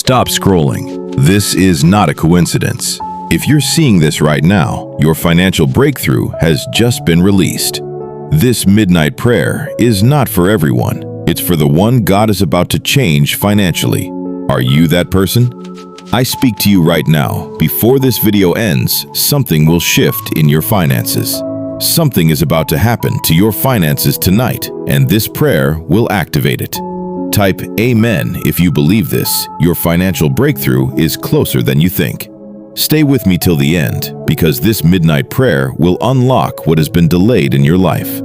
Stop scrolling. This is not a coincidence. If you're seeing this right now, your financial breakthrough has just been released. This midnight prayer is not for everyone. It's for the one God is about to change financially. Are you that person? I speak to you right now. Before this video ends, something will shift in your finances. Something is about to happen to your finances tonight, and this prayer will activate it. Type Amen if you believe this. Your financial breakthrough is closer than you think. Stay with me till the end, because this midnight prayer will unlock what has been delayed in your life.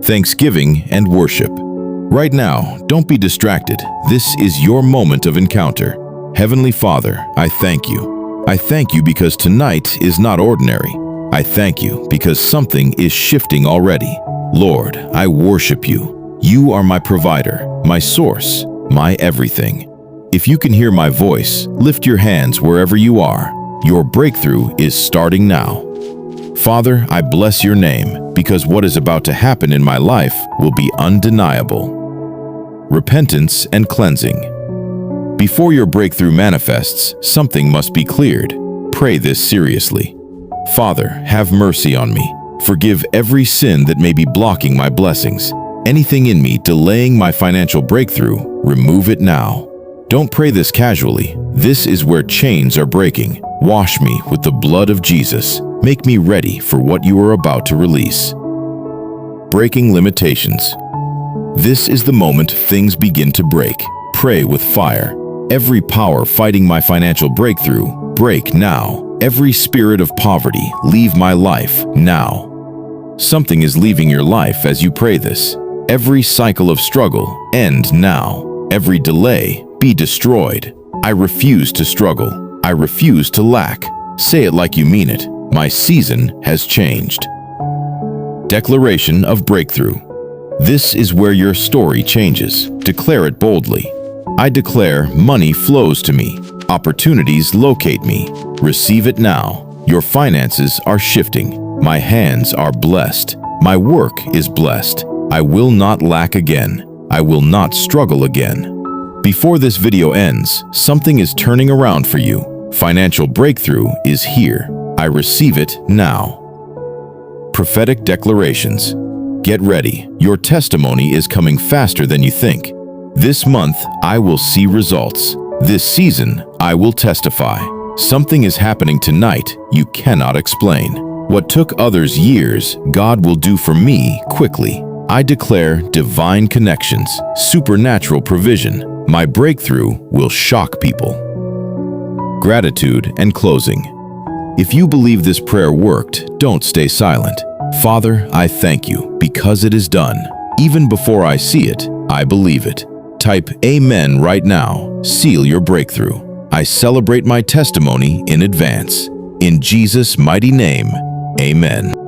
Thanksgiving and worship. Right now, don't be distracted. This is your moment of encounter. Heavenly Father, I thank you. I thank you because tonight is not ordinary. I thank you because something is shifting already. Lord, I worship you. You are my provider, my source, my everything. If you can hear my voice, lift your hands wherever you are. Your breakthrough is starting now. Father, I bless your name because what is about to happen in my life will be undeniable. Repentance and cleansing. Before your breakthrough manifests, something must be cleared. Pray this seriously. Father, have mercy on me. Forgive every sin that may be blocking my blessings. Anything in me delaying my financial breakthrough, remove it now. Don't pray this casually. This is where chains are breaking. Wash me with the blood of Jesus. Make me ready for what you are about to release. Breaking limitations. This is the moment things begin to break. Pray with fire. Every power fighting my financial breakthrough, break now. Every spirit of poverty, leave my life now. Something is leaving your life as you pray this. Every cycle of struggle, end now. Every delay, be destroyed. I refuse to struggle. I refuse to lack. Say it like you mean it. My season has changed. Declaration of breakthrough. This is where your story changes. Declare it boldly. I declare money flows to me. Opportunities locate me. Receive it now. Your finances are shifting. My hands are blessed. My work is blessed. I will not lack again. I will not struggle again. Before this video ends, something is turning around for you. Financial breakthrough is here. I receive it now. Prophetic declarations. Get ready. Your testimony is coming faster than you think. This month, I will see results. This season, I will testify. Something is happening tonight you cannot explain. What took others years, God will do for me quickly. I declare divine connections, supernatural provision. My breakthrough will shock people. Gratitude and closing. If you believe this prayer worked, don't stay silent. Father, I thank you because it is done. Even before I see it, I believe it. Type Amen right now. Seal your breakthrough. I celebrate my testimony in advance. In Jesus' mighty name, Amen.